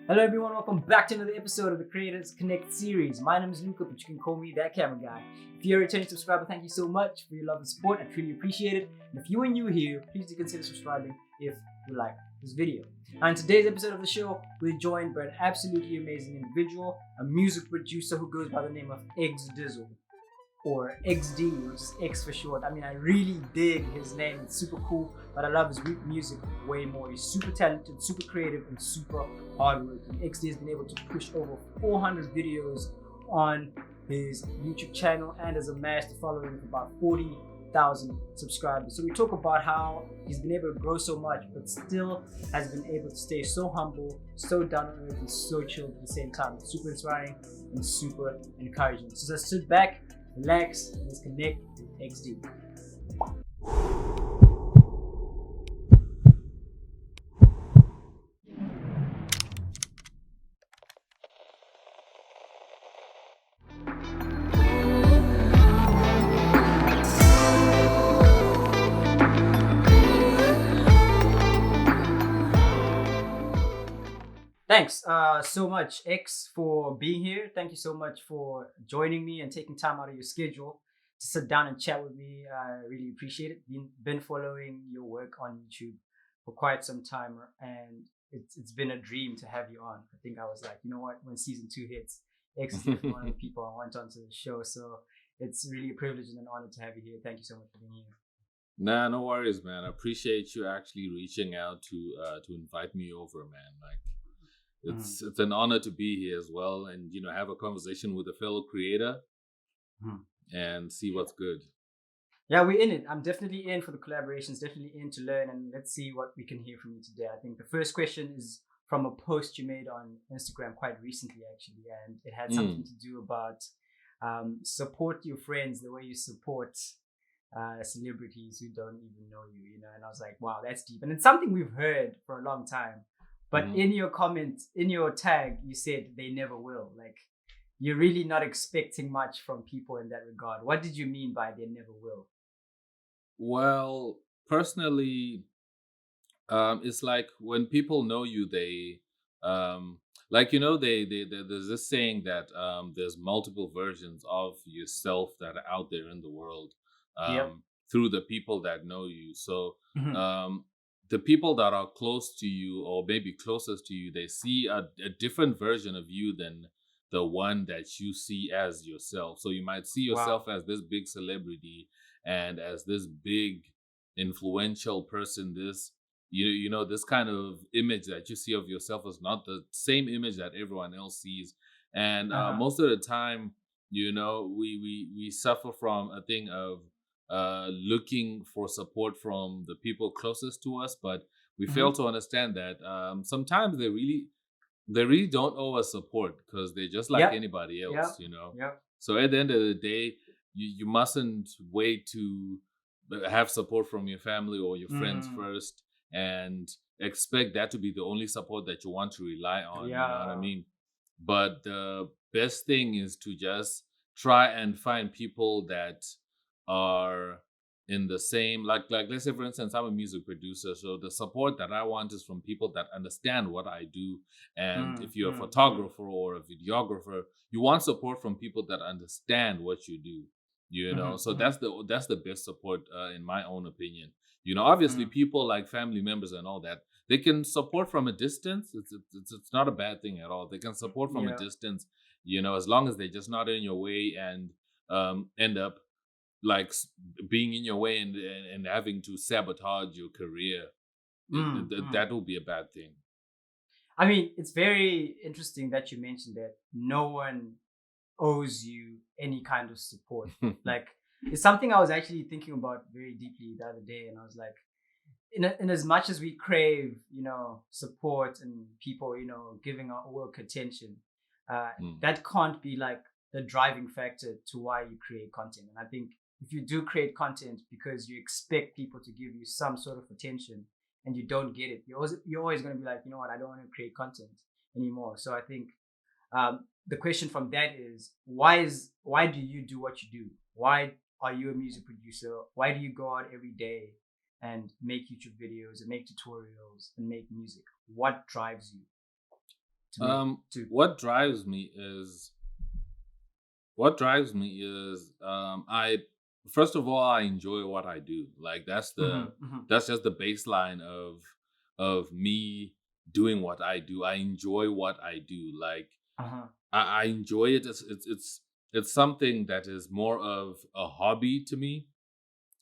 Hello everyone, welcome back to another episode of the Creators Connect series. My name is Luca, but you can call me that camera guy. If you're a returning subscriber, thank you so much for your love and support. I truly appreciate it. And if you are new here, please do consider subscribing if you like this video. Now in today's episode of the show, we're joined by an absolutely amazing individual, a music producer who goes by the name of XDizzle, or XD, which is X for short. I mean, I really dig his name. It's super cool, but I love his music way more. He's super talented, super creative, and super hardworking. XD has been able to push over 400 videos on his YouTube channel and has amassed a following of about 40,000 subscribers. So we talk about how he's been able to grow so much, but still has been able to stay so humble, so down to earth, and so chilled at the same time. It's super inspiring and super encouraging. So just sit back, relax, and let's connect with XD. Thanks so much, X, for being here. Thank you so much for joining me and taking time out of your schedule to sit down and chat with me. I really appreciate it. Been following your work on YouTube for quite some time, and it's been a dream to have you on. I think I was like, you know what, when season 2 hits, X is one of the people I want onto the show. So it's really a privilege and an honor to have you here. Thank you so much for being here. Nah, no worries, man. I appreciate you actually reaching out to invite me over, man. Like, it's an honor to be here as well, and have a conversation with a fellow creator and see what's good. Yeah, we're in it. I'm definitely in for the collaborations, definitely in to learn, and let's see what we can hear from you today. I think the first question is from a post you made on Instagram quite recently, actually, and it had something to do about support your friends the way you support celebrities who don't even know you, and I was like, wow, that's deep. And it's something we've heard for a long time. But in your comment, in your tag, you said they never will. Like, you're really not expecting much from people in that regard. What did you mean by they never will? Well, personally, it's like when people know you, they there's this saying that there's multiple versions of yourself that are out there in the world through the people that know you. So the people that are close to you, or maybe closest to you, they see a different version of you than the one that you see as yourself. So you might see yourself as this big celebrity and as this big influential person. This this kind of image that you see of yourself is not the same image that everyone else sees. And most of the time, we suffer from a thing of looking for support from the people closest to us, but we fail to understand that sometimes they really don't owe us support, because they're just like anybody else. So at the end of the day, you mustn't wait to have support from your family or your friends first and expect that to be the only support that you want to rely on. You know what I mean? But the best thing is to just try and find people that are in the same, like let's say, for instance, I'm a music producer, so the support that I want is from people that understand what I do. And if you're a photographer or a videographer, you want support from people that understand what you do. So that's the best support, in my own opinion. Obviously people like family members and all that, they can support from a distance. It's not a bad thing at all. They can support from a distance, as long as they're just not in your way and end up like being in your way and having to sabotage your career. That will be a bad thing. I mean, it's very interesting that you mentioned that no one owes you any kind of support. Like, it's something I was actually thinking about very deeply the other day, and I was like, in as much as we crave, support and people, giving our work attention, that can't be like the driving factor to why you create content. And I think if you do create content because you expect people to give you some sort of attention and you don't get it, you're always going to be like, you know what, I don't want to create content anymore. So I think the question from that is, why do you do what you do? Why are you a music producer? Why do you go out every day and make YouTube videos and make tutorials and make music? What drives you to make to what drives me is I first of all, I enjoy what I do. Like that's just the baseline of me doing what I do. I enjoy what I do. Like I enjoy it. It's something that is more of a hobby to me,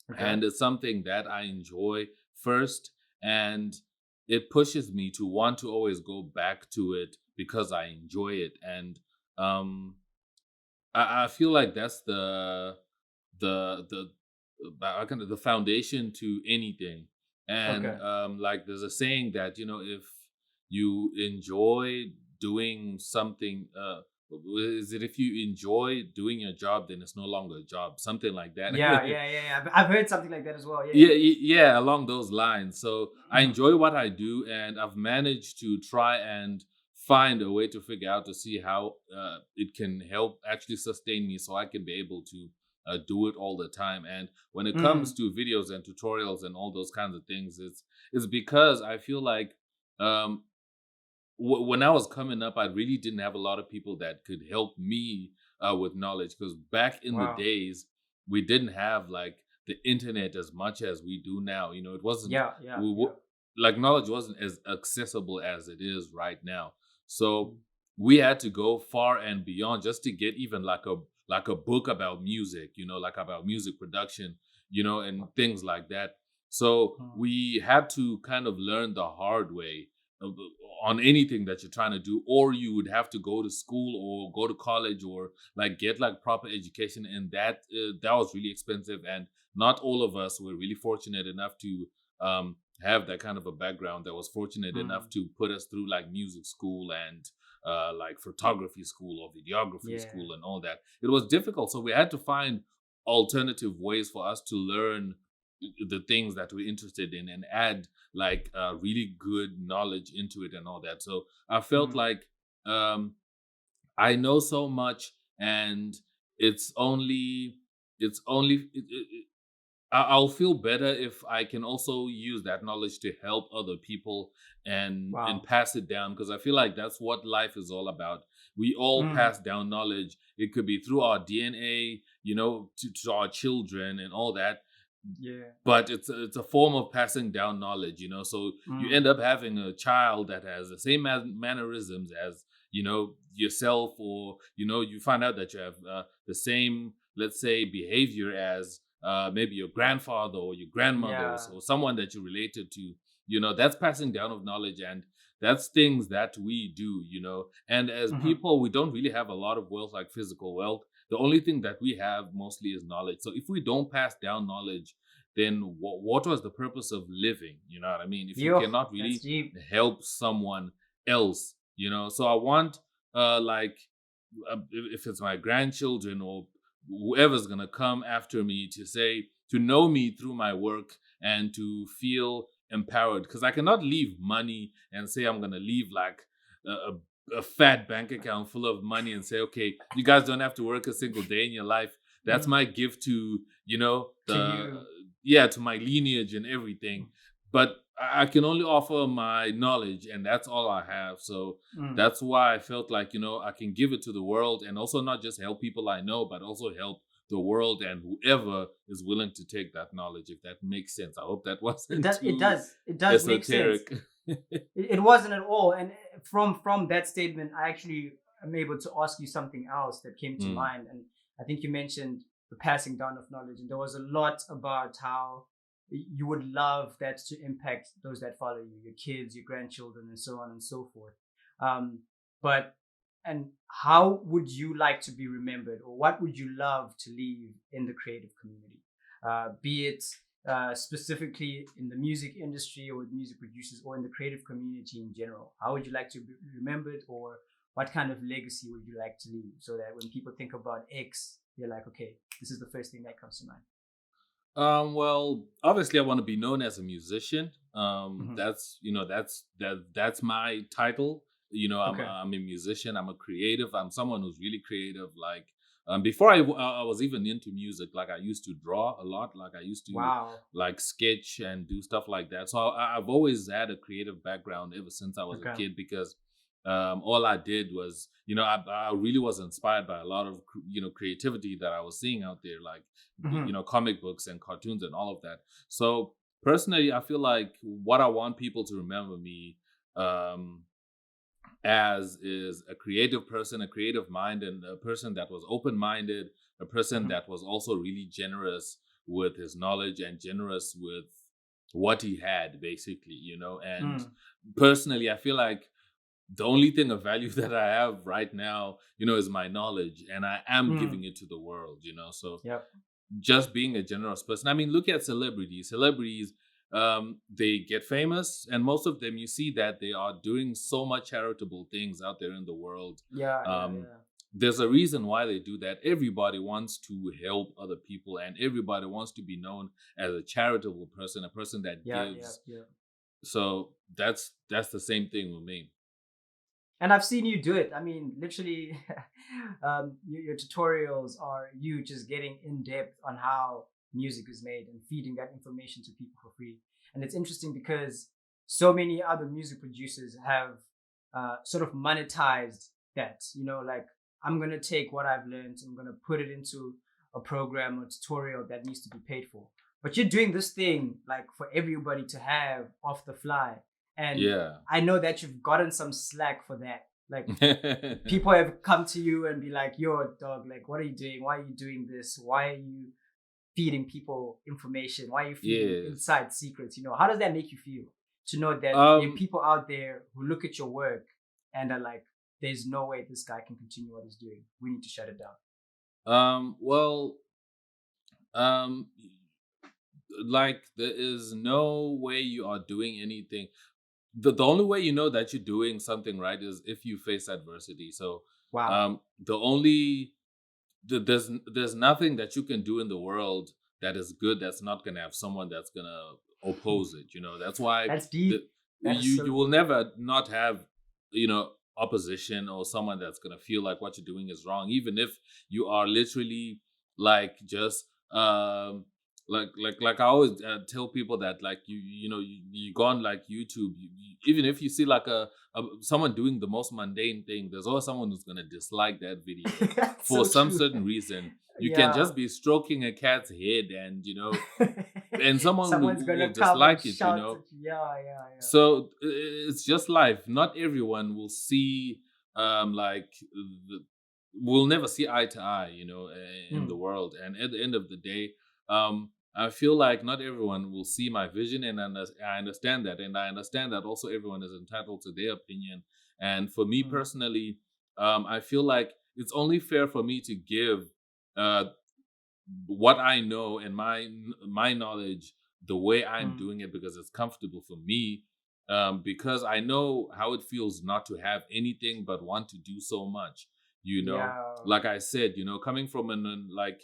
Okay. and it's something that I enjoy first, and it pushes me to want to always go back to it because I enjoy it. And um I feel like that's the kind of the foundation to anything. And Okay. like there's a saying that if you enjoy doing something, is it if you enjoy doing your job, then it's no longer a job, something like that. Yeah. I've heard something like that as well. Yeah, Yeah. yeah, along those lines. So I Mhm. enjoy what I do, and I've managed to try and find a way to figure out to see how it can help actually sustain me, so I can be able to do it all the time. And when it comes Mm. to videos and tutorials and all those kinds of things, it's because I feel like um, when I was coming up, I really didn't have a lot of people that could help me with knowledge. Because back in the Wow. days, we didn't have like the internet as much as we do now. It wasn't Yeah. like knowledge wasn't as accessible as it is right now. So Mm. we had to go far and beyond just to get even like a book about music, like about music production, and things like that. So Mm. we had to kind of learn the hard way uh, on anything that you're trying to do, or you would have to go to school or go to college or like get like proper education, and that was really expensive, and not all of us were really fortunate enough to have that kind of a background that was fortunate enough Mm. to put us through like music school and like photography school or videography Yeah. school and all that. It was difficult, so we had to find alternative ways for us to learn the things that we're interested in and add like really good knowledge into it and all that. So I felt Mm. like um, I know so much, and it's only it's only I'll feel better if I can also use that knowledge to help other people and Wow. pass it down, because I feel like that's what life is all about. We all Mm. pass down knowledge. It could be through our DNA, to our children and all that, Yeah. but it's a form of passing down knowledge. So you Mm. end up having a child that has the same mannerisms as yourself, or you find out that you have the same, let's say, behavior as maybe your grandfather or your grandmother, or, Yeah. or someone that you related to. That's passing down of knowledge, and that's things that we do. And as Mhm. people, we don't really have a lot of wealth, like physical wealth. The only thing that we have mostly is knowledge. So if we don't pass down knowledge, then what was the purpose of living? You know what I mean? If you Yo, cannot that's really deep. help someone else, so I want like if it's my grandchildren or whoever's gonna come after me to know me through my work and to feel empowered, because I cannot leave money and say I'm gonna leave like a fat bank account full of money and say, okay, you guys don't have to work a single day in your life. That's Mm. my gift to To the you. to my lineage and everything. But I can only offer my knowledge, and that's all I have. So Mm. that's why I felt like I can give it to the world, and also not just help people I know, but also help the world and whoever is willing to take that knowledge, if that makes sense. I hope that It wasn't does. It too does. It does make sense. esoteric. It wasn't at all. And from that statement, I actually am able to ask you something else that came to Mm, mind. And I think you mentioned the passing down of knowledge, and there was a lot about how you would love that to impact those that follow you, your kids, your grandchildren, and so on and so forth. Um, but and how would you like to be remembered, or what would you love to leave in the creative community? Be it specifically in the music industry or with music producers or in the creative community in general? How would you like to be remembered, or what kind of legacy would you like to leave, so that when people think about X, they're like, okay, this is the first thing that comes to mind? well, obviously, I want to be known as a musician. Hmm. That's my title. I'm Okay. I'm a musician. I'm a creative. I'm someone who's really creative. Like before I was even into music, like I used to draw a lot. Like I used to Wow. like sketch and do stuff like that. So I've always had a creative background ever since I was a Okay. kid, because all I did was, I really was inspired by a lot of, creativity that I was seeing out there, like, comic books and cartoons and all of that. So personally, I feel like what I want people to remember me as is a creative person, a creative mind, and a person that was open-minded, a person that was also really generous with his knowledge and generous with what he had, basically, and personally, I feel like the only thing of value that I have right now, is my knowledge, and I am giving it to the world, so Yep. just being a generous person. I mean, look at celebrities. They get famous, and most of them, you see that they are doing so much charitable things out there in the world. Yeah. There's a reason why they do that. Everybody wants to help other people, and everybody wants to be known as a charitable person, a person that gives. Yeah. So that's the same thing with me. And I've seen you do it. I mean, literally, your tutorials are you just getting in depth on how music is made and feeding that information to people for free. And it's interesting because so many other music producers have sort of monetized that. Like, I'm going to take what I've learned, I'm going to put it into a program or tutorial that needs to be paid for. But you're doing this thing like for everybody to have off the fly. And I know that you've gotten some slack for that. Like, people have come to you and be like, yo, dog, like, what are you doing? Why are you doing this? Why are you feeding people information? Why are you feeding inside secrets? How does that make you feel to know that there are people out there who look at your work and are like, there's no way this guy can continue what he's doing. We need to shut it down. Like, there is no way you are doing anything. The only way you know that you're doing something right is if you face adversity. So wow. There's nothing that you can do in the world that is good that's not gonna have someone that's gonna oppose it. That's why that's deep. You will never not have opposition or someone that's gonna feel like what you're doing is wrong, even if you are literally like just like I always tell people that, like, you go on like YouTube, even if you see like someone doing the most mundane thing, there's always someone who's gonna dislike that video for some certain reason. You can just be stroking a cat's head, and and someone will dislike it. Yeah. So it's just life. Not everyone will see like we'll never see eye to eye, in the world. And at the end of the day, I feel like not everyone will see my vision, and I understand that. And I understand that also everyone is entitled to their opinion. And for me personally, I feel like it's only fair for me to give what I know and my knowledge the way I'm doing it, because it's comfortable for me. Because I know how it feels not to have anything but want to do so much. Like I said, coming from like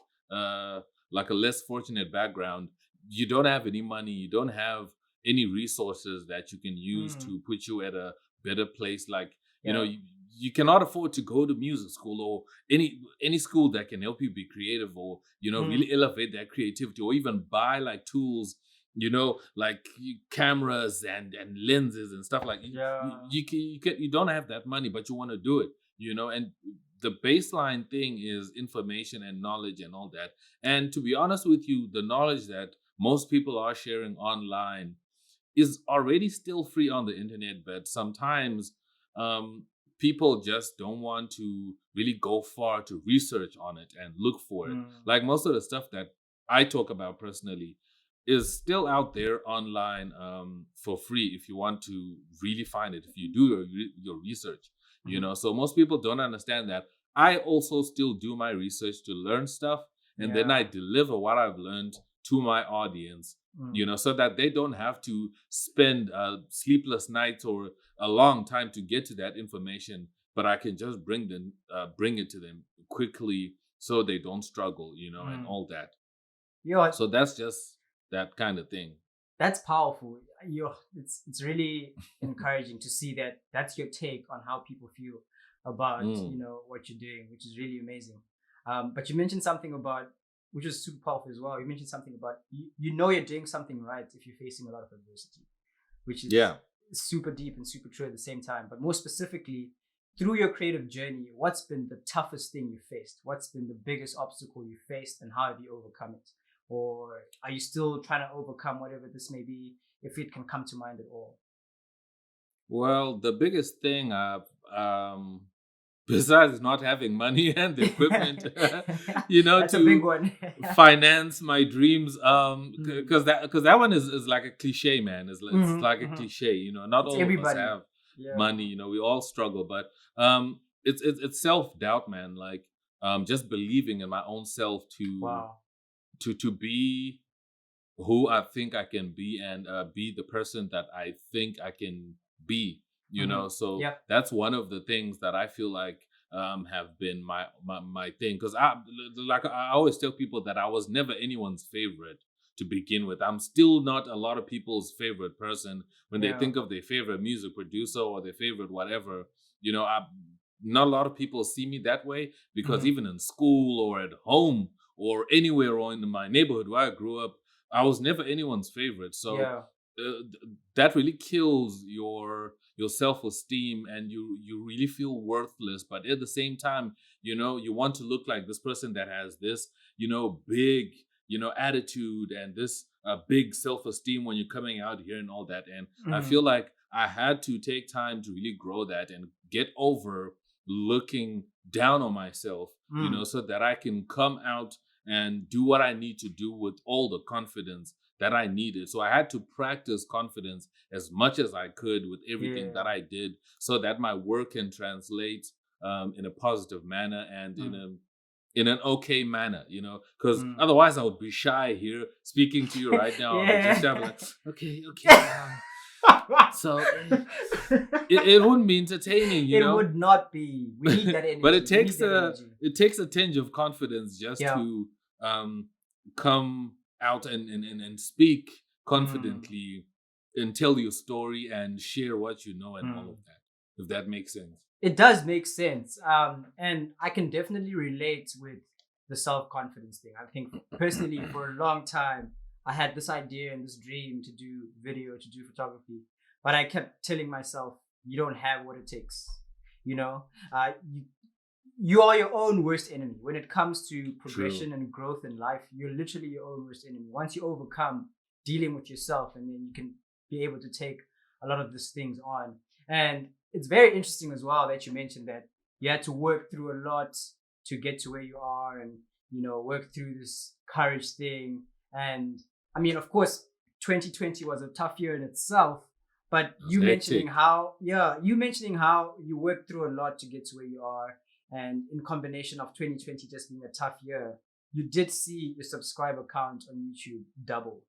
a less fortunate background, you don't have any money, you don't have any resources that you can use to put you at a better place. Like, you cannot afford to go to music school or any school that can help you be creative, or really elevate that creativity, or even buy like tools, like cameras and lenses and stuff. Like, you don't have that money, but you want to do it, and the baseline thing is information and knowledge and all that. And to be honest with you, the knowledge that most people are sharing online is already still free on the internet, but sometimes people just don't want to really go far to research on it and look for it. Like, most of the stuff that I talk about personally is still out there online for free if you want to really find it, if you do your research. So most people don't understand that I also still do my research to learn stuff, and then I deliver what I've learned to my audience, so that they don't have to spend sleepless nights or a long time to get to that information, but I can just bring it to them quickly so they don't struggle, and all that. So that's just that kind of thing. That's powerful. It's really encouraging to see that that's your take on how people feel about what you're doing, which is really amazing. But you mentioned something about, which is super powerful as well. You mentioned something about you're doing something right if you're facing a lot of adversity, which is super deep and super true at the same time. But more specifically, through your creative journey, what's been the toughest thing you faced? What's been the biggest obstacle you faced, and how have you overcome it? Or are you still trying to overcome whatever this may be, if it can come to mind at all? Well, the biggest thing besides not having money and the equipment, That's a big to one. finance my dreams, Mm. because that one is like a cliche, man. It's Mhm, like a mhm. cliche. Not It's all of us everybody. have Yeah. money. We all struggle, but it's self-doubt, man. Like just believing in my own self to Wow. be who I think I can be, and be the person that I think I can be. Hmm. So Yep. that's one of the things that I feel like have been my thing. Because I always tell people that I was never anyone's favorite to begin with. I'm still not a lot of people's favorite person when they Yeah. think of their favorite music producer or their favorite whatever. Not a lot of people see me that way, because Hmm. even in school or at home or anywhere or in my neighborhood where I grew up, I was never anyone's favorite. So Yeah. that really kills your self-esteem, and you really feel worthless. But at the same time, you want to look like this person that has this, big, attitude, and this big self-esteem when you're coming out here and all that. And I Hmm. feel like I had to take time to really grow that and get over looking down on myself, Mm. so that I can come out and do what I need to do with all the confidence that I needed. So I had to practice confidence as much as I could with everything that Yeah. I did, so that my work can translate in a positive manner and Mm. in an okay manner, because Mm. otherwise I would be shy here speaking to you right now. I'll be just Yeah. like, okay, okay. So it wouldn't be entertaining, It would not be. We need that but energy. We need that energy. it takes a tinge of confidence just Yeah. to um, come out and speak Mm. confidently and tell your story and share what you know and all Mm. of that. If that makes sense. It does make sense. And I can definitely relate with the self confidence thing. I think personally, for a long time, I had this idea and this dream to do video, to do photography, but I kept telling myself, you don't have what it takes. You know, you are your own worst enemy when it comes to True. progression and growth in life. You're literally your own worst enemy. Once you overcome dealing with yourself, and then you can be able to take a lot of these things on. And it's very interesting as well that you mentioned that you had to work through a lot to get to where you are, and work through this courage thing. And I mean, of course, 2020 was a tough year in itself, but It was hectic. you mentioning how you worked through a lot to get to where you are, and in combination of 2020 just being a tough year, you did see your subscriber count on YouTube double,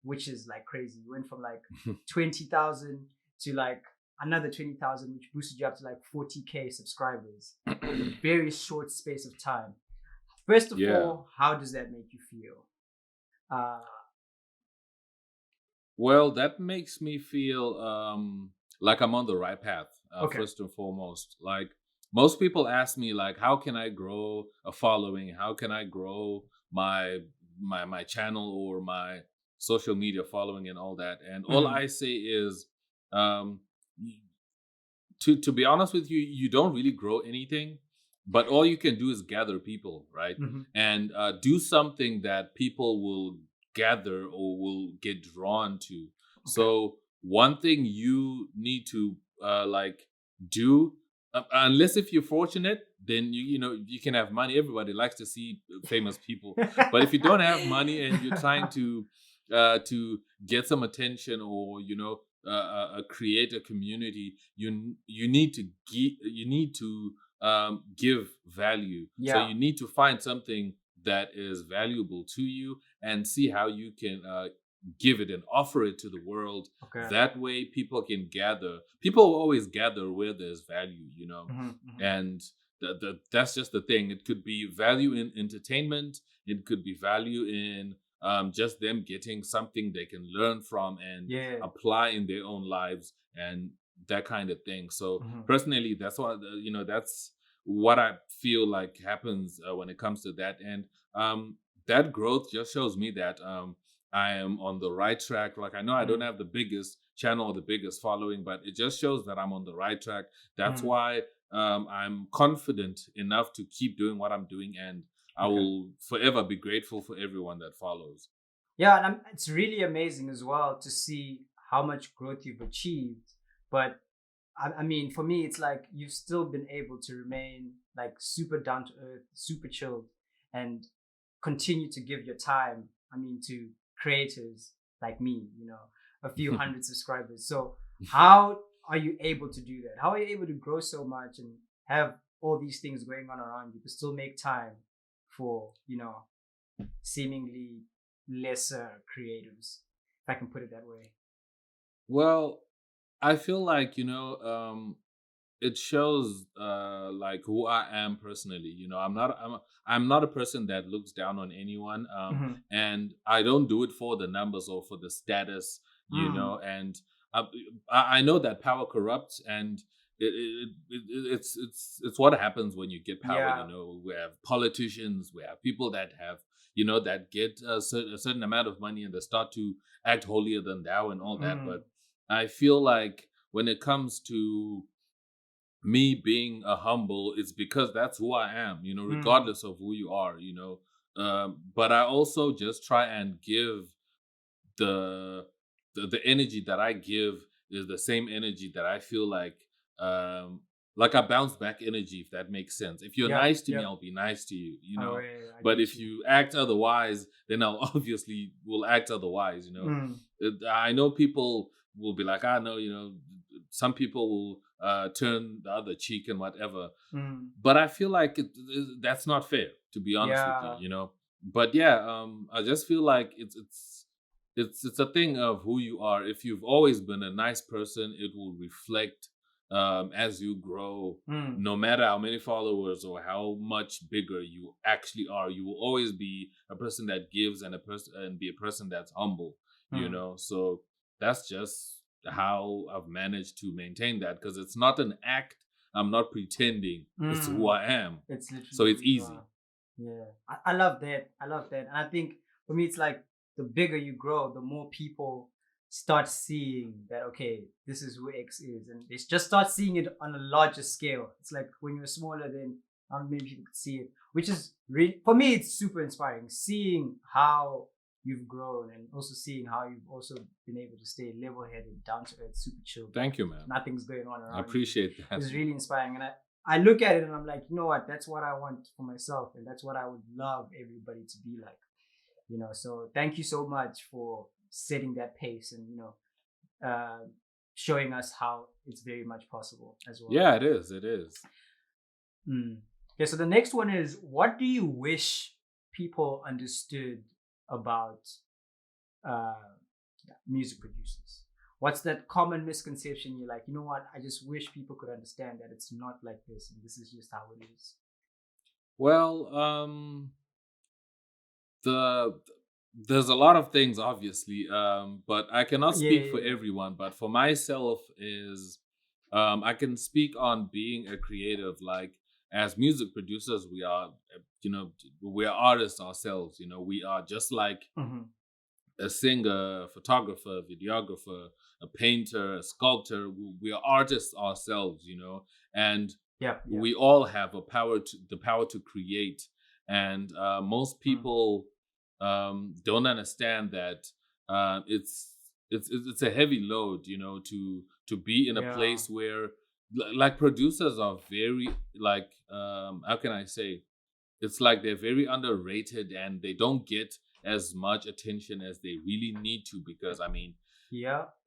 which is like crazy. You went from like 20,000 to like another 20,000, which boosted you up to like 40K subscribers in a very short space of time. First of Yeah. all, how does that make you feel? Uh, Well, that makes me feel like I'm on the right path. okay. First and foremost, like most people ask me, like, how can I grow a following? How can I grow my channel or my social media following and all that? And all Mm-hmm. I say is, um, y- to be honest with you, you don't really grow anything, but all you can do is gather people, right? Mm-hmm. And do something that people will gather or will get drawn to. Okay. So one thing you need to like do, unless if you're fortunate, then you can have money. Everybody likes to see famous people, but if you don't have money and you're trying to get some attention, or create a community, you need to give value. So Yeah. you need to find something that is valuable to you and see how you can give it and offer it to the world. Okay. That way people can gather. People will always gather where there's value, Mm-hmm. Mm-hmm. and that's just the thing. It could be value in entertainment, it could be value in just them getting something they can learn from and Yeah. apply in their own lives, and that kind of thing. So Mm-hmm. personally, that's what I feel like happens when it comes to that. And that growth just shows me that I am on the right track. Like, I know I don't Mm-hmm. have the biggest channel or the biggest following, but it just shows that I'm on the right track. That's why I'm confident enough to keep doing what I'm doing, and I will forever be grateful for everyone that follows. Yeah, and it's really amazing as well to see how much growth you've achieved. But I mean, for me, it's like you've still been able to remain like super down to earth, super chilled, and continue to give your time. I mean, to creators like me, a few hundred subscribers. So how are you able to do that? How are you able to grow so much and have all these things going on around you, but still make time for, seemingly lesser creatives, if I can put it that way? Well, I feel like, it shows like who I am personally. I'm not a person that looks down on anyone. And I don't do it for the numbers or for the status, and I, I know that power corrupts, and it's what happens when you get power. Yeah. We have politicians, we have people that have that get a certain amount of money, and they start to act holier than thou and all that. But I feel like when it comes to me being a humble, it's because that's who I am, regardless of who you are, but I also just try and give the the energy that I give is the same energy that I feel like I bounce back energy, if that makes sense. If you're nice to me, I'll be nice to you, Oh, yeah, but if you act otherwise, then I'll obviously will act otherwise, I know people will be like, I know, some people will turn the other cheek and whatever. But I feel like that's not fair, to be honest with you, But yeah, I just feel like it's a thing of who you are. If you've always been a nice person, it will reflect as you grow. No matter how many followers or how much bigger you actually are, you will always be a person that gives and be a person that's humble. So that's just how I've managed to maintain that, because it's not an act. I'm not pretending. It's who I am. It's literally So it's who you easy. are. Yeah, I love that. I love that. And I think for me, it's like the bigger you grow, the more people start seeing that, okay, this is who X is. And they just start seeing it on a larger scale. It's like when you're smaller, then maybe you could see it, which is really, for me, it's super inspiring. Seeing how you've grown and also seeing how you've also been able to stay level-headed, down to earth, super chill. Thank you, man. Nothing's going on around I appreciate you. that. It's really inspiring. And I look at it and I'm like, you know what? That's what I want for myself. And that's what I would love everybody to be like. So thank you so much for setting that pace and, showing us how it's very much possible as well. Yeah, it is. It is. Okay, so the next one is, what do you wish people understood about music producers? What's that common misconception you're like, you know what, I just wish people could understand that it's not like this and this is just how it is? Well, there's a lot of things, obviously, but I cannot speak for everyone. But for myself, is I can speak on being a creative. Like, as music producers, we are, we are artists ourselves. We are just like a singer, a photographer, videographer, a painter, a sculptor. We are artists ourselves, and we all have the power to create. And most people don't understand that it's a heavy load, to be in a place where like producers are very like how can I say, it's like they're very underrated and they don't get as much attention as they really need to, because I mean,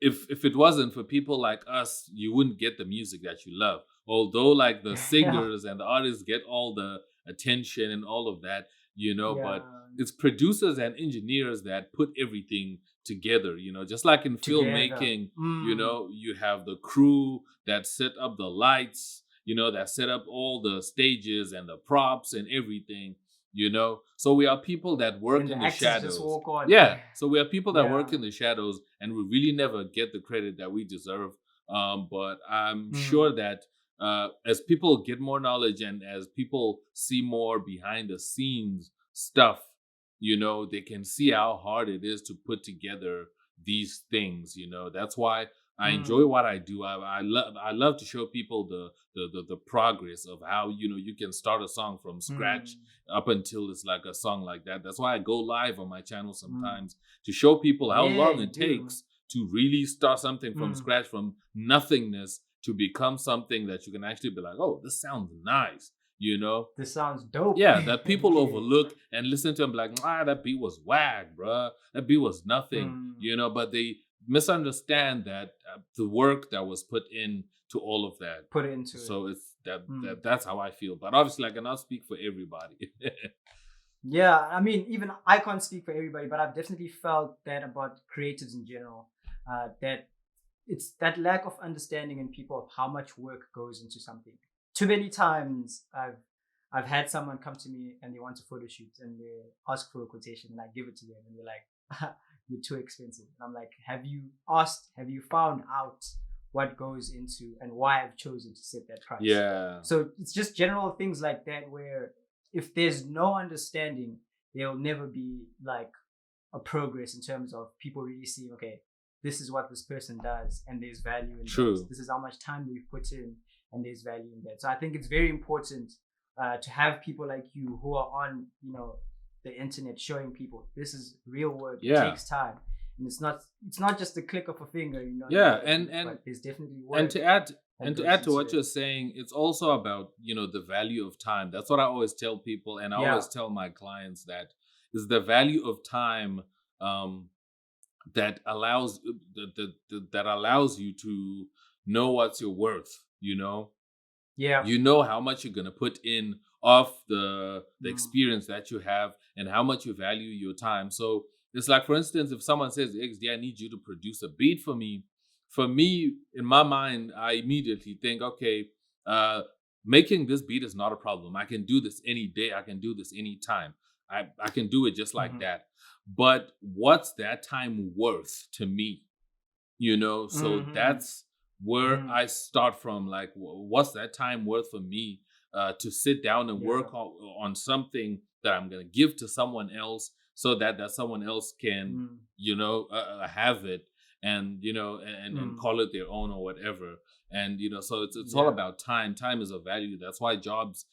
if it wasn't for people like us, you wouldn't get the music that you love. Although like the singers and the artists get all the attention and all of that, but it's producers and engineers that put everything together, just like in filmmaking. You have the crew that set up the lights, that set up all the stages and the props and everything, so we are people that work in the shadows. So we are people that work in the shadows, and we really never get the credit that we deserve. But I'm sure that as people get more knowledge and as people see more behind the scenes stuff, they can see how hard it is to put together these things. That's why I enjoy what I do. I love to show people the progress of how, you know, you can start a song from scratch up until it's like a song like that. That's why I go live on my channel sometimes to show people how long it takes to really start something from scratch, from nothingness to become something that you can actually be like, oh, this sounds nice. You know, this sounds dope. Yeah, that people overlook and listen to and be like, that beat was whack, bruh. That beat was nothing, you know, but they misunderstand that the work that was put in to all of that. Put into so it's that's how I feel. But obviously I cannot speak for everybody. Yeah, I mean, even I can't speak for everybody, but I've definitely felt that about creatives in general. That it's that lack of understanding in people of how much work goes into something. Too many times I've had someone come to me and they want a photo shoot and they ask for a quotation and I give it to them and they're like, you're too expensive. And I'm like, have you found out what goes into and why I've chosen to set that price? Yeah. So it's just general things like that where if there's no understanding, there'll never be like a progress in terms of people really seeing, okay, this is what this person does and there's value in that. This is how much time they've put in and there's value in that. So I think it's very important to have people like you who are on, you know, the internet showing people this is real work. It takes time, and it's not just the click of a finger, you know. Yeah, and there's definitely work. And to add to what you're saying, it's also about, you know, the value of time. That's what I always tell people, and I always tell my clients that is the value of time that allows that allows you to know what's your worth. You know. Yeah. You know how much you're gonna put in of the experience that you have and how much you value your time. So it's like, for instance, if someone says, XD, I need you to produce a beat for me. For me, in my mind, I immediately think, okay, making this beat is not a problem. I can do this any day. I can do this any time. I can do it just like that. But what's that time worth to me? You know, so that's where I start from. Like, what's that time worth for me to sit down and work on something that I'm going to give to someone else so that someone else can, you know, have it and, you know, and call it their own or whatever. And, you know, so it's all about time. Time is a value. That's why jobs,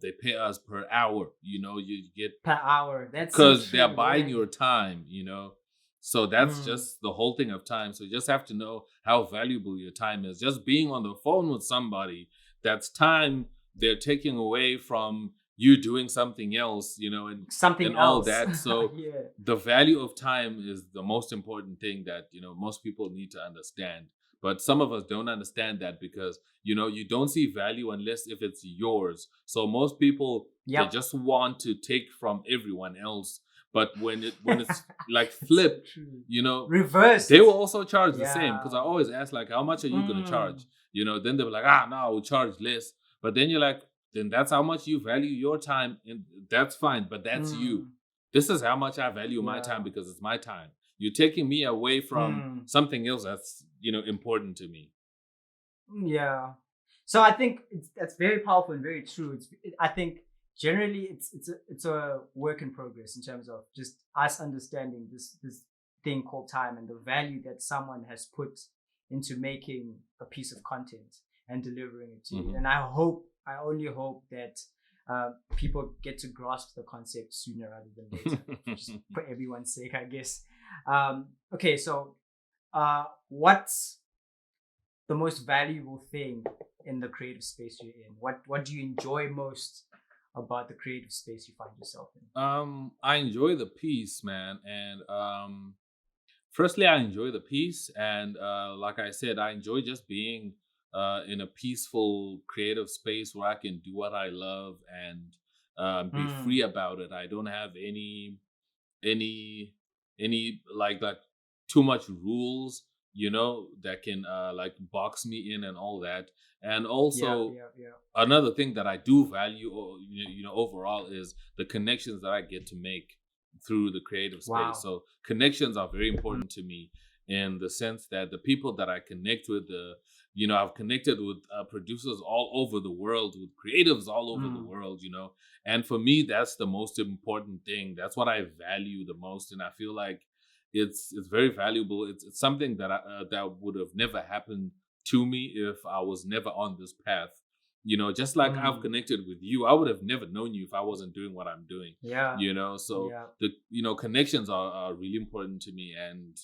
they pay us per hour. You know, you get per hour. That's because they're buying your time, you know. So that's just the whole thing of time. So you just have to know how valuable your time is. Just being on the phone with somebody, that's time they're taking away from you doing something else, you know, and all that. So the value of time is the most important thing that, you know, most people need to understand. But some of us don't understand that because, you know, you don't see value unless if it's yours. So most people, they just want to take from everyone else. But when it's like flipped, you know, reverse, they will also charge the same. Because I always ask, like, how much are you going to charge? You know, then they're like, no, I will charge less. But then you're like, then that's how much you value your time. And that's fine. But that's you. This is how much I value my time because it's my time. You're taking me away from something else that's, you know, important to me. Yeah. So I think that's very powerful and very true. I think generally it's a work in progress in terms of just us understanding this thing called time and the value that someone has put into making a piece of content and delivering it to you. And I only hope that people get to grasp the concept sooner rather than later, just for everyone's sake, I guess. Okay, so what's the most valuable thing in the creative space you're in? What do you enjoy most about the creative space you find yourself in? I enjoy the peace, man. And firstly, I enjoy the peace. And like I said, I enjoy just being in a peaceful, creative space where I can do what I love and be free about it. I don't have any like too much rules, you know, that can like box me in and all that. And also another thing that I do value, you know, overall is the connections that I get to make through the creative space. So connections are very important to me in the sense that the people that I connect with, you know, I've connected with producers all over the world, with creatives all over the world, you know. And for me, that's the most important thing. That's what I value the most. And I feel like it's very valuable. It's something that that would have never happened to me if I was never on this path. Just like I've connected with you, I would have never known you if I wasn't doing what I'm doing. So the connections are really important to me, and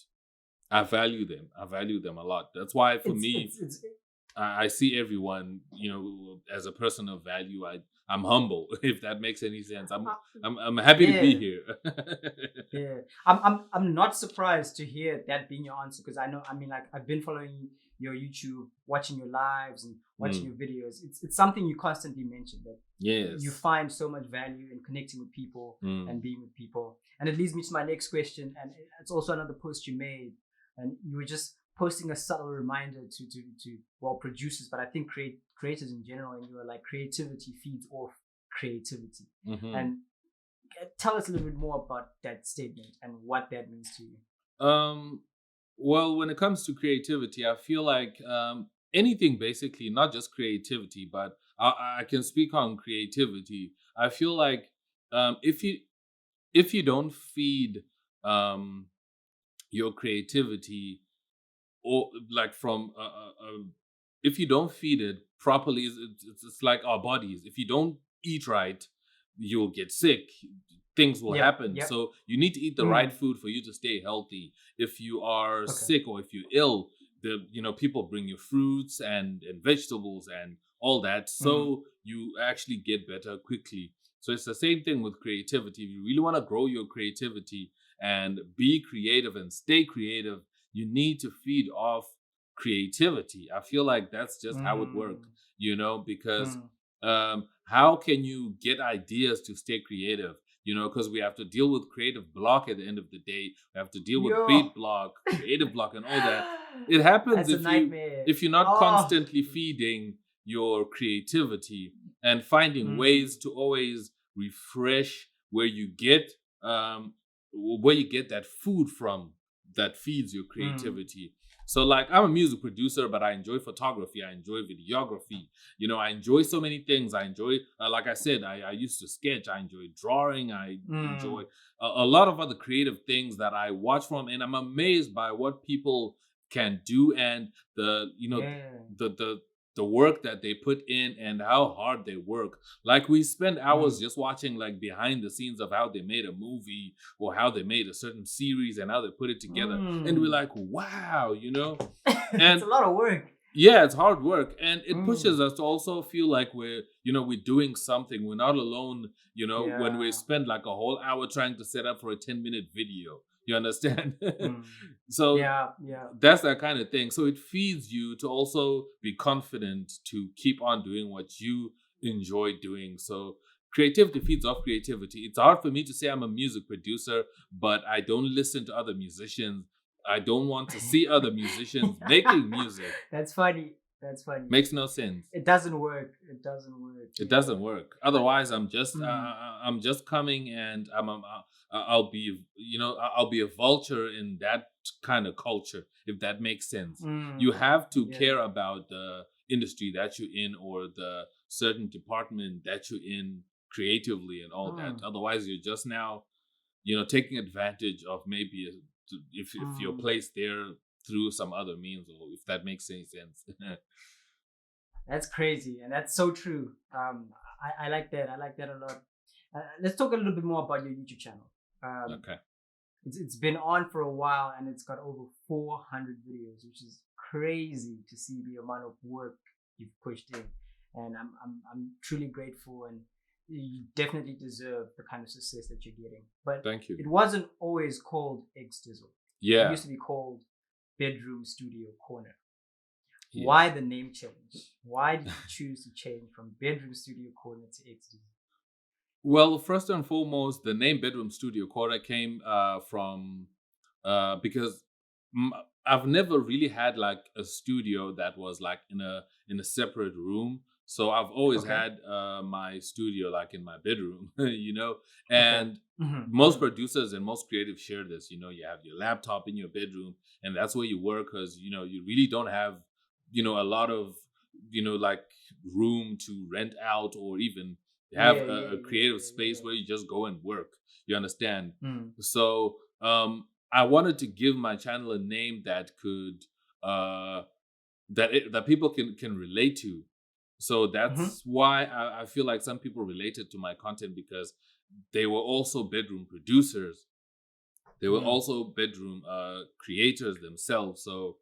I value them. I value them a lot. That's why for me, I see everyone, as a person of value. I'm humble, if that makes any sense. I'm happy to be here. Yeah, I'm not surprised to hear that being your answer, because like I've been following your YouTube, watching your lives and watching your videos. It's something you constantly mention, that you find so much value in connecting with people and being with people. And it leads me to my next question, and it's also another post you made, and you were just posting a subtle reminder to producers, but I think creators in general, and you were like, creativity feeds off creativity. And tell us a little bit more about that statement and what that means to you. Well, when it comes to creativity, I feel like anything, basically, not just creativity, but I can speak on creativity. I feel like if you don't feed your creativity, or like from if you don't feed it properly, it's like our bodies. If you don't eat right, you'll get sick. Things will happen. So you need to eat the right food for you to stay healthy. If you are sick or if you're ill, people bring you fruits and vegetables and all that, so you actually get better quickly. So it's the same thing with creativity. If you really want to grow your creativity and be creative and stay creative, you need to feed off creativity. I feel like that's just how it works, because how can you get ideas to stay creative? Because we have to deal with creative block at the end of the day. We have to deal with beat block, creative block, and all that. It happens if you're not constantly feeding your creativity and finding ways to always refresh where you get that food from that feeds your creativity. So, like, I'm a music producer, but I enjoy photography. I enjoy videography. I enjoy so many things. I enjoy, like I said, I used to sketch. I enjoy drawing. I enjoy a lot of other creative things that I watch from, and I'm amazed by what people can do, and the work that they put in and how hard they work. Like, we spend hours just watching like behind the scenes of how they made a movie or how they made a certain series and how they put it together. And we're like, wow, And it's a lot of work. Yeah, it's hard work. And it pushes us to also feel like we're doing something. We're not alone, when we spend like a whole hour trying to set up for a 10-minute video. You understand? So that's that kind of thing. So it feeds you to also be confident to keep on doing what you enjoy doing. So creativity feeds off creativity. It's hard for me to say I'm a music producer, but I don't listen to other musicians. I don't want to see other musicians making music. That's funny. Makes no sense. It doesn't work. It doesn't work. Otherwise, I'm just coming, and I'll be a vulture in that kind of culture, if that makes sense. You have to care about the industry that you're in or the certain department that you're in creatively and all that. Otherwise, you're just now, taking advantage of maybe if you're placed there through some other means, or if that makes any sense. That's crazy, and that's so true. I like that. I like that a lot. Let's talk a little bit more about your YouTube channel. Okay. It's been on for a while, and it's got over 400 videos, which is crazy to see the amount of work you've pushed in. And I'm truly grateful, and you definitely deserve the kind of success that you're getting. But thank you. It wasn't always called XDizzle. Yeah. It used to be called Bedroom Studio Corner. Yes. Why the name change? Why did you choose to change from Bedroom Studio Corner to XDizzle? Well, first and foremost, the name Bedroom Studio Corner came from because I've never really had like a studio that was like in a separate room. So I've always had my studio like in my bedroom, and most producers and most creatives share this. You have your laptop in your bedroom, and that's where you work, because you really don't have a lot of like room to rent out, or even have a creative space where you just go and work. You understand? So I wanted to give my channel a name that could that people can relate to. So that's why I feel like some people related to my content because they were also bedroom producers. They were also bedroom creators themselves. So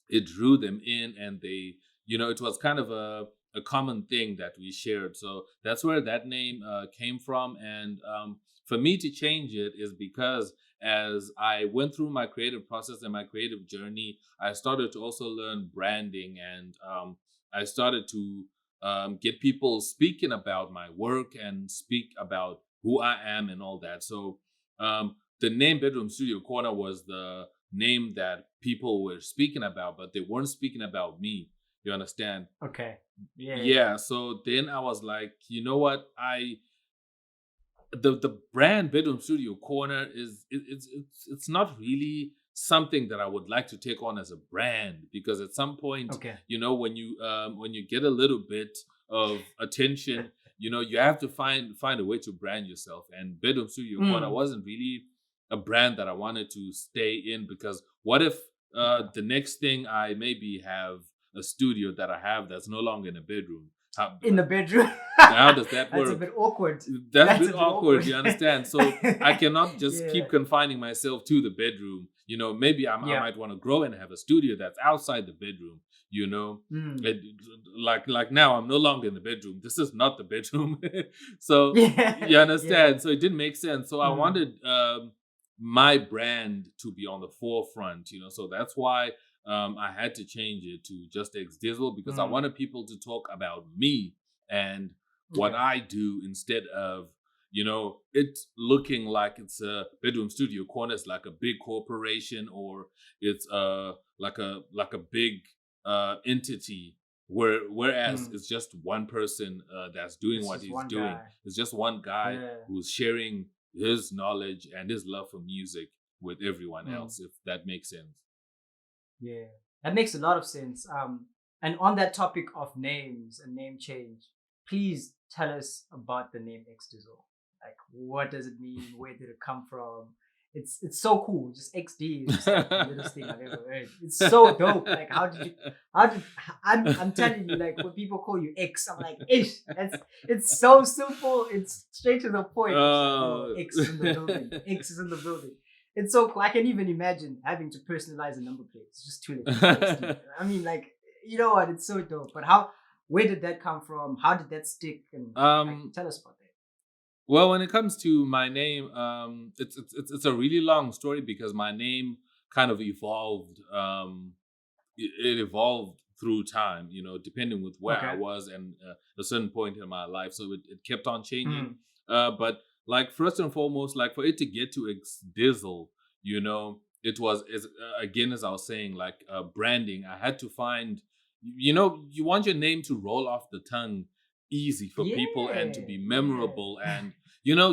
it drew them in, and they, it was kind of a common thing that we shared. So that's where that name came from. And for me to change it is because as I went through my creative process and my creative journey, I started to also learn branding, and I started to get people speaking about my work and speak about who I am and all that. So the name Bedroom Studio Corner was the name that people were speaking about, but they weren't speaking about me. You understand? Okay. Yeah. So then I was like, you know what? The brand Bedroom Studio Corner it's not really something that I would like to take on as a brand, because at some point, when you get a little bit of attention, you have to find a way to brand yourself. And Bedroom Studio Corner wasn't really a brand that I wanted to stay in, because what if the next thing I maybe have a studio that I have that's no longer in a bedroom? In the bedroom? How does that work? That's a bit awkward. That's a bit awkward, you understand? So I cannot just keep confining myself to the bedroom. Maybe I might want to grow and have a studio that's outside the bedroom. Like now I'm no longer in the bedroom. This is not the bedroom. So you understand? So it didn't make sense. So I wanted my brand to be on the forefront, so that's why I had to change it to just XDizzle, because I wanted people to talk about me and what I do, instead of it looking like it's a Bedroom Studio Corner. It's like a big corporation, or it's like a big entity, whereas it's just one person that's doing what he's doing. Guy. It's just one guy who's sharing his knowledge and his love for music with everyone else, if that makes sense. Yeah, that makes a lot of sense. And on that topic of names and name change, please tell us about the name XDizzle. Like, what does it mean? Where did it come from? It's so cool. Just XD is just like the littlest thing I've ever heard. It's so dope. Like, I'm telling you, like, when people call you X, I'm like, ish. It's so simple. It's straight to the point. X is in the building. X is in the building. It's so cool. I can even imagine having to personalize a number plate. It's just too late. I mean, like, you know what? It's so dope. But where did that come from? How did that stick? And tell us about that. Well, when it comes to my name, it's a really long story, because my name kind of evolved. It evolved through time, depending with where I was and a certain point in my life. So it kept on changing. But like, first and foremost, like, for it to get to XDizzle, it was, again, as I was saying, like branding. I had to find, you want your name to roll off the tongue easy for people, and to be memorable, and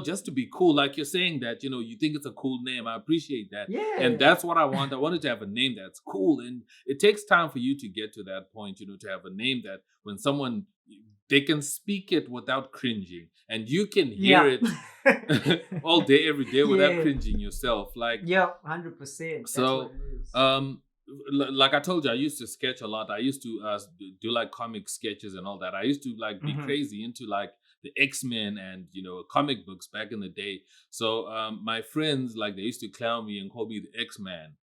just to be cool. Like you're saying that, you think it's a cool name. I appreciate that. And that's what I want. I wanted to have a name that's cool, and it takes time for you to get to that point, to have a name that when someone, they can speak it without cringing, and you can hear it all day, every day, without cringing yourself. Like, 100%. So, like I told you, I used to sketch a lot. I used to do like comic sketches and all that. I used to like be crazy into like the X-Men and comic books back in the day. So my friends, like, they used to clown me and call me the X-Man,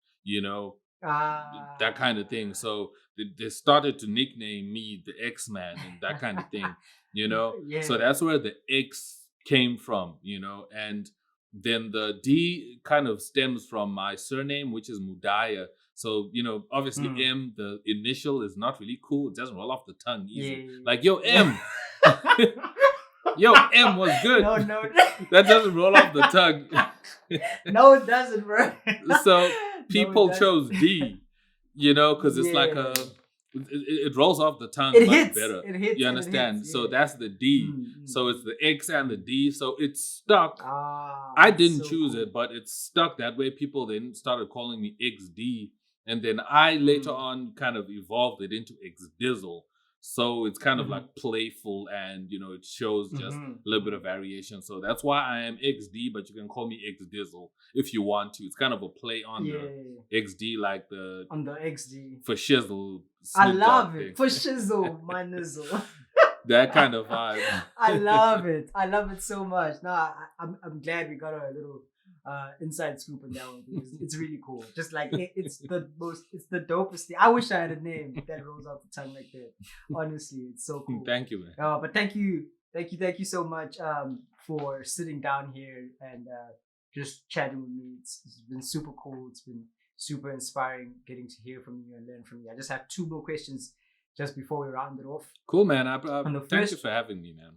that kind of thing. So they started to nickname me the X-Man and that kind of thing, So that's where the X came from, and then the D kind of stems from my surname, which is Mudaya. So, obviously M, the initial, is not really cool. It doesn't roll off the tongue easy. Like, yo, M. Yo, M was good. No. That doesn't roll off the tongue. No, it doesn't, bro. So people chose D, because it's like it rolls off the tongue much better. It hits. You understand? So that's the D. So it's the X and the D. So it's stuck. I didn't choose it, but it's stuck that way. People then started calling me XD. And then I later on kind of evolved it into XDizzle. So it's kind of like playful, and it shows just a little bit of variation. So that's why I am XD, but you can call me XDizzle if you want to. It's kind of a play on the XD, like the on the XD for shizzle. I love it. For shizzle, my nizzle. That kind of vibe. I love it. I love it so much. No, I'm glad we got a little inside scoop on that one. It's really cool. Just like it's the dopest thing. I wish I had a name that rolls off the tongue like that. Honestly, it's so cool. Thank you, man. But thank you so much for sitting down here and just chatting with me. It's been super cool. It's been super inspiring getting to hear from you and learn from you. I just have 2 more questions just before we round it off. Cool, man. Thank you for having me, man.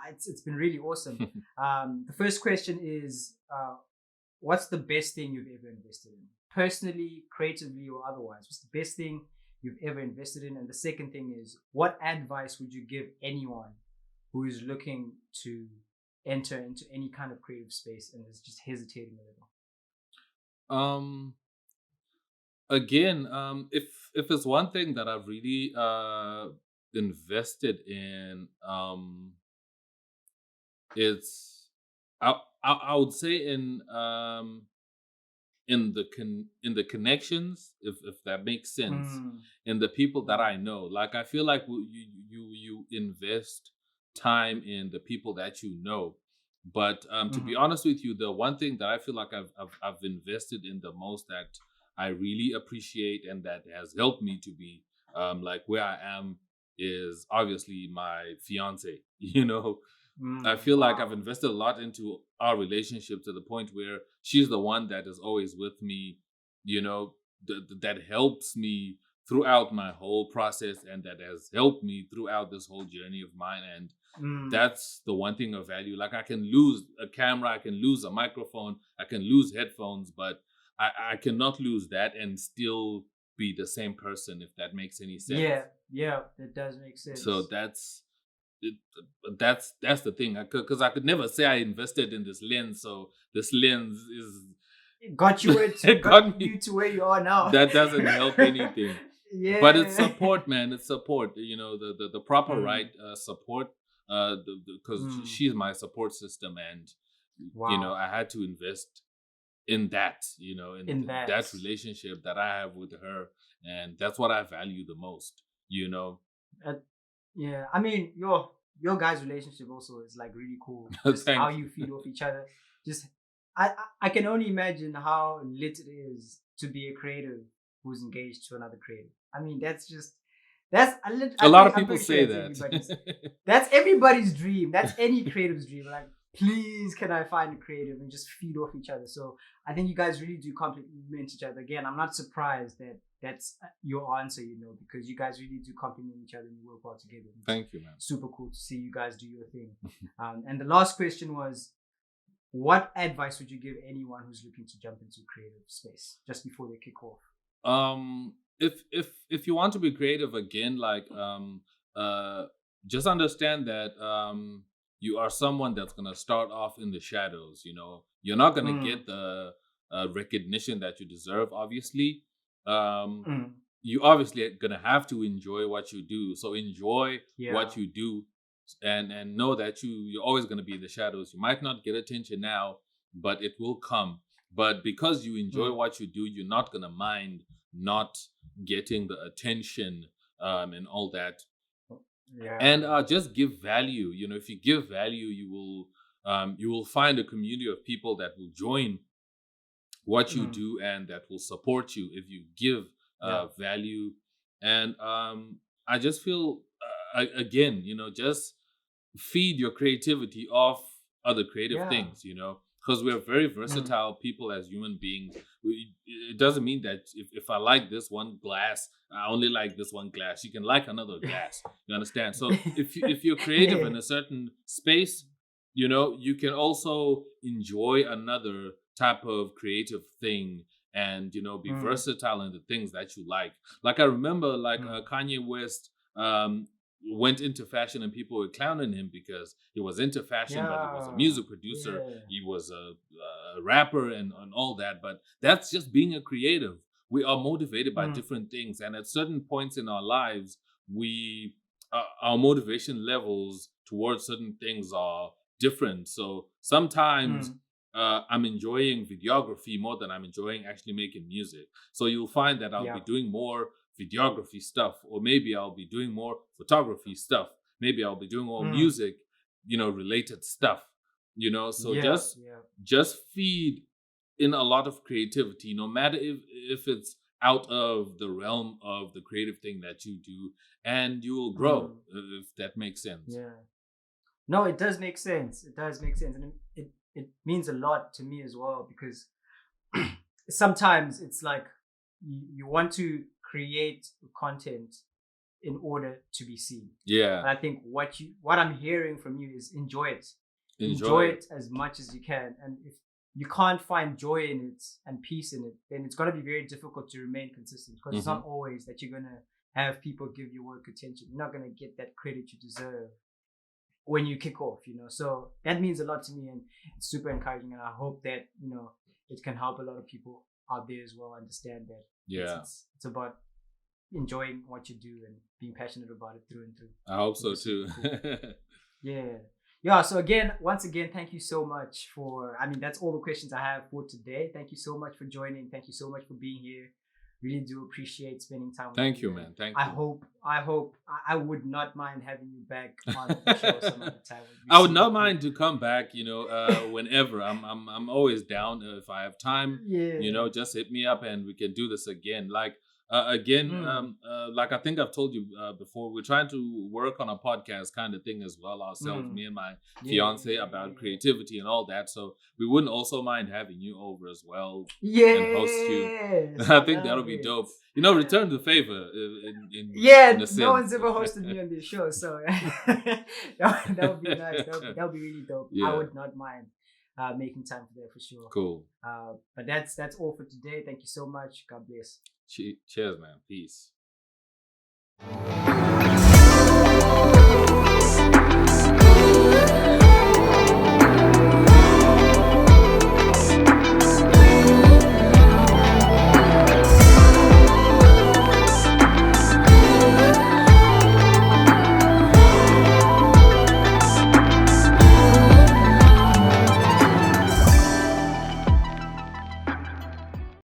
It's been really awesome. The first question is, what's the best thing you've ever invested in? Personally, creatively, or otherwise? What's the best thing you've ever invested in? And the second thing is, what advice would you give anyone who is looking to enter into any kind of creative space and is just hesitating a little? Again, if it's one thing that I've really invested in, it's I would say in the connections, if that makes sense, in the people that I know. Like, I feel like you invest time in the people that you know. But to be honest with you, the one thing that I feel like I've invested in the most, that I really appreciate and that has helped me to be like where I am, is obviously my fiance. I feel like I've invested a lot into our relationship, to the point where she's the one that is always with me, that helps me throughout my whole process, and that has helped me throughout this whole journey of mine. And that's the one thing of value. Like, I can lose a camera, I can lose a microphone, I can lose headphones, but I cannot lose that and still be the same person, if that makes any sense. Yeah, it does make sense. So that's the thing, because I could never say I invested in this lens, so this lens it got you you to where you are now. That doesn't help anything. But it's support, man. It's support. The proper right support, because she's my support system, and I had to invest in that, in that relationship that I have with her, and that's what I value the most. Yeah, I mean, your guys' relationship also is like really cool. Just how you feed off each other. Just I can only imagine how lit it is to be a creative who's engaged to another creative. I mean, a lot of people say that. That's everybody's dream. That's any creative's dream. Like, please, can I find a creative and just feed off each other? So I think you guys really do complement each other. Again, I'm not surprised that that's your answer, because you guys really do complement each other and you work well together. Thank you, man. Super cool to see you guys do your thing. And the last question was, what advice would you give anyone who's looking to jump into creative space just before they kick off? If you want to be creative, again, like just understand that you are someone that's gonna start off in the shadows. You're not gonna get the recognition that you deserve, obviously. You obviously are gonna have to enjoy what you do. So enjoy what you do, and know that you're always gonna be in the shadows. You might not get attention now, but it will come. But because you enjoy what you do, you're not gonna mind not getting the attention and all that. And just give value. If you give value, you will find a community of people that will join what you do and that will support you if you give value. And I just feel again, just feed your creativity off other creative things, because we're very versatile people as human beings. It doesn't mean that if I like this one glass, I only like this one glass. You can like another glass. You understand? So if you're creative in a certain space, you can also enjoy another type of creative thing, and be versatile in the things that you like. Like, I remember, Kanye West went into fashion and people were clowning him because he was into fashion, but he was a music producer, he was a rapper and all that. But that's just being a creative. We are motivated by different things, and at certain points in our lives, our motivation levels towards certain things are different. So sometimes I'm enjoying videography more than I'm enjoying actually making music. So you'll find that I'll be doing more videography stuff, or maybe I'll be doing more photography stuff. Maybe I'll be doing more music, related stuff. So just feed in a lot of creativity, no matter if it's out of the realm of the creative thing that you do, and you will grow, if that makes sense. Yeah. No, it does make sense. It does make sense. And it means a lot to me as well, because sometimes it's like you want to create content in order to be seen. Yeah. And I think what I'm hearing from you is enjoy it. Enjoy it as much as you can. And if you can't find joy in it and peace in it, then it's going to be very difficult to remain consistent, because it's not always that you're going to have people give your work attention. You're not going to get that credit you deserve when you kick off, So that means a lot to me, and it's super encouraging. And I hope that, it can help a lot of people out there as well understand that it's about enjoying what you do and being passionate about it through and through. I hope so too. Cool. Yeah. So once again, thank you so much that's all the questions I have for today. Thank you so much for joining. Thank you so much for being here. Really do appreciate spending time with you. Thank you, man. Thank you. I hope I would not mind having you back on the show some other time. I would not mind to come back, whenever. I'm always down if I have time. Yeah. Just hit me up and we can do this again. Like like I think I've told you before, we're trying to work on a podcast kind of thing as well ourselves, me and my fiance, about creativity and all that. So we wouldn't also mind having you over as well and host you. I think that'll be dope. Return the favor. In a sense. No one's ever hosted me on this show, so that would be nice. That would be really dope. Yeah. I would not mind making time for that for sure. Cool. But that's all for today. Thank you so much. God bless. Cheers, man. Peace.